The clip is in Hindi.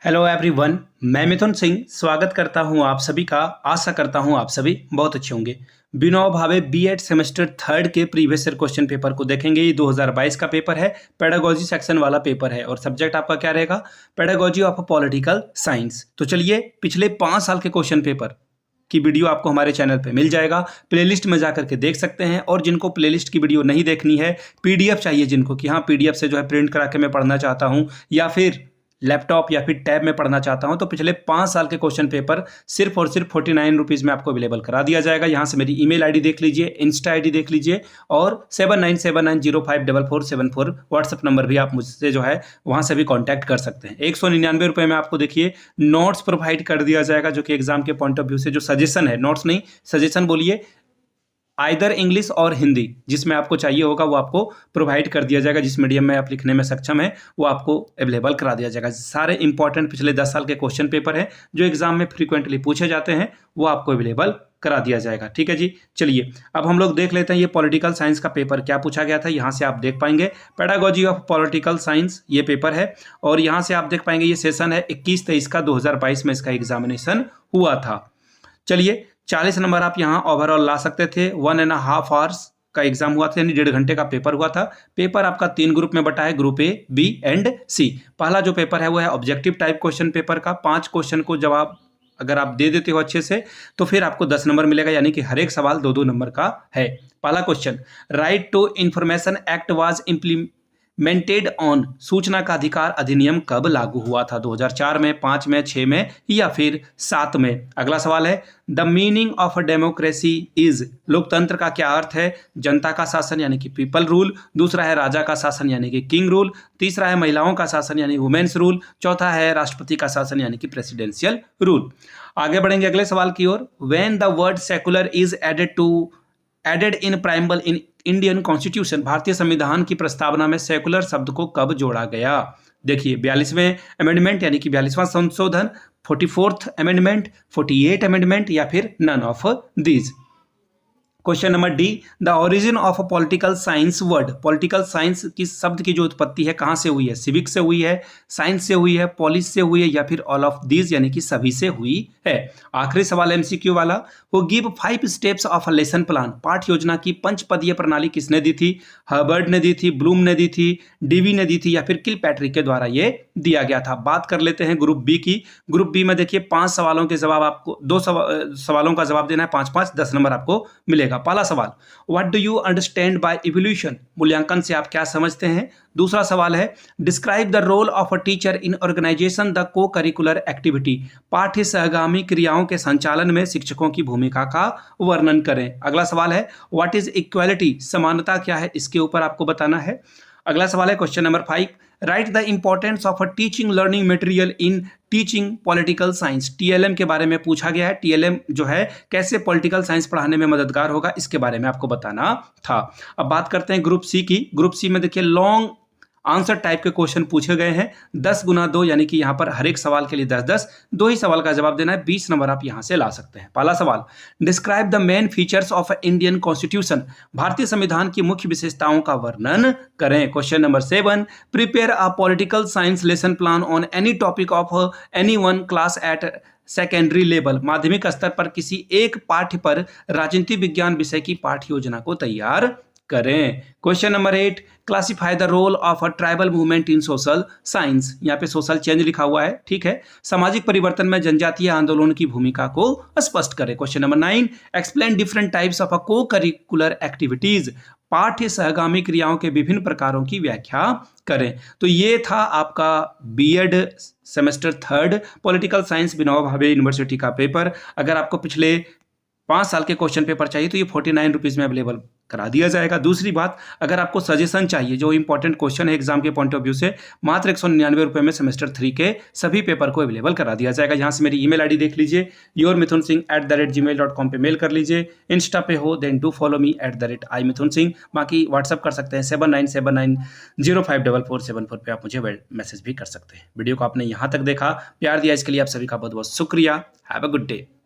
हेलो एवरीवन, मैं मिथुन सिंह स्वागत करता हूं आप सभी का। आशा करता हूं आप सभी बहुत अच्छे होंगे। बिना भावे बीएड सेमेस्टर थर्ड के प्रीवियस ईयर क्वेश्चन पेपर को देखेंगे। ये 2022 का पेपर है, पेडागोजी सेक्शन वाला पेपर है और सब्जेक्ट आपका क्या रहेगा? Pedagogy of political science. तो चलिए, पिछले 5 साल के क्वेश्चन पेपर की वीडियो आपको हमारे चैनल पे मिल जाएगा। प्लेलिस्ट में जाकर के देख सकते हैं। और जिनको प्लेलिस्ट की वीडियो नहीं देखनी है, पीडीएफ चाहिए जिनको कि हाँ पीडीएफ से जो है प्रिंट करा के मैं पढ़ना चाहता हूँ या फिर लैपटॉप या फिर टैब में पढ़ना चाहता हूं, तो पिछले 5 साल के क्वेश्चन पेपर सिर्फ और सिर्फ 49 रुपीज़ में आपको अवेलेबल करा दिया जाएगा। यहां से मेरी ईमेल आईडी देख लीजिए, इंस्टा आईडी देख लीजिए और 7979054474 व्हाट्सएप नंबर भी आप मुझसे जो है वहां से भी कॉन्टैक्ट कर सकते हैं। 199 रुपये में आपको देखिए नोट्स प्रोवाइड कर दिया जाएगा, जो कि एग्जाम के पॉइंट ऑफ व्यू से जो सजेशन है, नोट्स नहीं सजेशन बोलिए, आइदर इंग्लिश और हिंदी जिसमें आपको चाहिए होगा वो आपको प्रोवाइड कर दिया जाएगा। जिस मीडियम में आप लिखने में सक्षम है वो आपको अवेलेबल करा दिया जाएगा। सारे इंपॉर्टेंट पिछले 10 साल के क्वेश्चन पेपर हैं जो एग्जाम में फ्रीक्वेंटली पूछे जाते हैं, वो आपको अवेलेबल करा दिया जाएगा। ठीक है जी, चलिए अब हम लोग देख लेते हैं ये पॉलिटिकल साइंस का पेपर क्या पूछा गया था। यहाँ से आप देख पाएंगे पेडागोजी ऑफ पॉलिटिकल साइंस ये पेपर है और यहाँ से आप देख पाएंगे ये सेशन है 21-23 का 2022 में इसका एग्जामिनेशन हुआ था। चलिए 40 नंबर आप यहाँ ओवरऑल ला सकते थे। 1.5 आवर्स का एग्जाम हुआ था, यानी 1.5 घंटे का पेपर हुआ था। पेपर आपका 3 ग्रुप में बटा है, ग्रुप ए, बी एंड सी। पहला जो पेपर है वो है ऑब्जेक्टिव टाइप क्वेश्चन पेपर का। 5 क्वेश्चन को जवाब अगर आप दे देते हो अच्छे से तो फिर आपको 10 नंबर मिलेगा, यानी कि हर एक सवाल 2-2 नंबर का है। पहला question, right to information act was implemented on, सूचना का अधिकार अधिनियम कब लागू हुआ था? 2004 में, 5 में, 6 में या फिर 7 में? अगला सवाल है, the meaning of democracy is, लोकतंत्र का क्या अर्थ है? जनता का शासन यानी कि पीपल रूल। दूसरा है राजा का शासन यानी कि किंग रूल। तीसरा है महिलाओं का शासन यानी वुमेन्स रूल। चौथा है राष्ट्रपति का शासन यानी कि प्रेसिडेंशियल रूल। आगे बढ़ेंगे अगले सवाल की ओर। When the word secular is added in preamble in Indian constitution, भारतीय संविधान की प्रस्तावना में सेकुलर शब्द को कब जोड़ा गया? देखिए 42वें अमेंडमेंट यानी कि 42वां संशोधन, 44th अमेंडमेंट, 48 अमेंडमेंट या फिर none of these. Question number d, the origin of political science word, political science की शब्द की जो उत्पत्ति है कहां से हुई है? सिविक से हुई है, साइंस से हुई है, पॉलिस से हुई है या फिर ऑल ऑफ दीज यानी कि सभी से हुई है। आखिरी सवाल एमसीक्यू वाला, वो give 5 steps of a lesson plan, पाठ योजना की 5 पदीय प्रणाली किसने दी थी? हर्बर्ट ने दी थी, ब्लूम ने दी थी, डीवी ने दी थी या फिर किलपैट्रिक के द्वारा ये दिया गया था। बात कर लेते हैं ग्रुप बी की। ग्रुप बी में देखिए 5 सवालों के जवाब, आपको 2 सवालों का जवाब देना है, 5-5 10 नंबर आपको मिलेगा। पहला सवाल, what do you understand by evolution, मूल्यांकन से आप क्या समझते हैं? दूसरा सवाल है, describe the role of a teacher in organisation the co curricular activity, पाठ्य सहगामी क्रियाओं के संचालन में शिक्षकों की भूमिका का वर्णन करें। अगला सवाल है, व्हाट इज इक्वालिटी, समानता क्या है, इसके ऊपर आपको बताना है। अगला सवाल है question number 5, right the importance of a teaching learning material in teaching political science, TLM के बारे में पूछा गया है। टीएलएम जो है कैसे पॉलिटिकल साइंस पढ़ाने में मददगार होगा, इसके बारे में आपको बताना था। अब बात करते हैं ग्रुप सी की। ग्रुप सी में देखिए लॉन्ग आंसर टाइप के क्वेश्चन पूछे गए हैं, 10 गुना 2 यानी कि यहां पर हर एक सवाल के लिए 10-10, 2 ही सवाल का जवाब देना है, 20 नंबर आप यहां से ला सकते हैं। पहला सवाल, describe the main features of Indian constitution, भारतीय संविधान की मुख्य विशेषताओं का वर्णन करें। Question number 7, prepare a political science lesson plan on any topic of any one class at secondary level, माध्यमिक स्तर पर किसी एक पाठ्य पर राजनीति विज्ञान विषय की पाठ्य योजना को तैयार करें। Question number 8, classify the role of a tribal movement in social science, यहाँ पे सोशल चेंज लिखा हुआ है, ठीक है। सामाजिक परिवर्तन में जनजातीय आंदोलन की भूमिका को स्पष्ट करें। Question number 9, explain different types of a को करिकुलर एक्टिविटीज, पाठ्य सहगामी क्रियाओं के विभिन्न प्रकारों की व्याख्या करें। तो ये था आपका BEd semester third political science Vinoba Bhave university का पेपर। अगर आपको पिछले 5 साल के क्वेश्चन पेपर चाहिए तो ये 49 रुपीज़ में अवेलेबल करा दिया जाएगा। दूसरी बात, अगर आपको सजेशन चाहिए जो इंपॉर्टेंट क्वेश्चन है एग्जाम के पॉइंट ऑफ व्यू से, मात्र 199 रुपये में सेमेस्टर 3 के सभी पेपर को अवेलेबल करा दिया जाएगा। यहाँ से मेरी ईमेल आईडी देख लीजिए, yourmithunsinh@gmail.com पे मेल कर लीजिए। इंस्टा पे हो then do follow me @imithunsinh। बाकी व्हाट्सअप कर सकते हैं 7979054474 पे, आप मुझे मैसेज भी कर सकते हैं। वीडियो को आपने यहाँ तक देखा, प्यार दिया, इसके लिए आप सभी का बहुत बहुत शुक्रिया। Have a good day.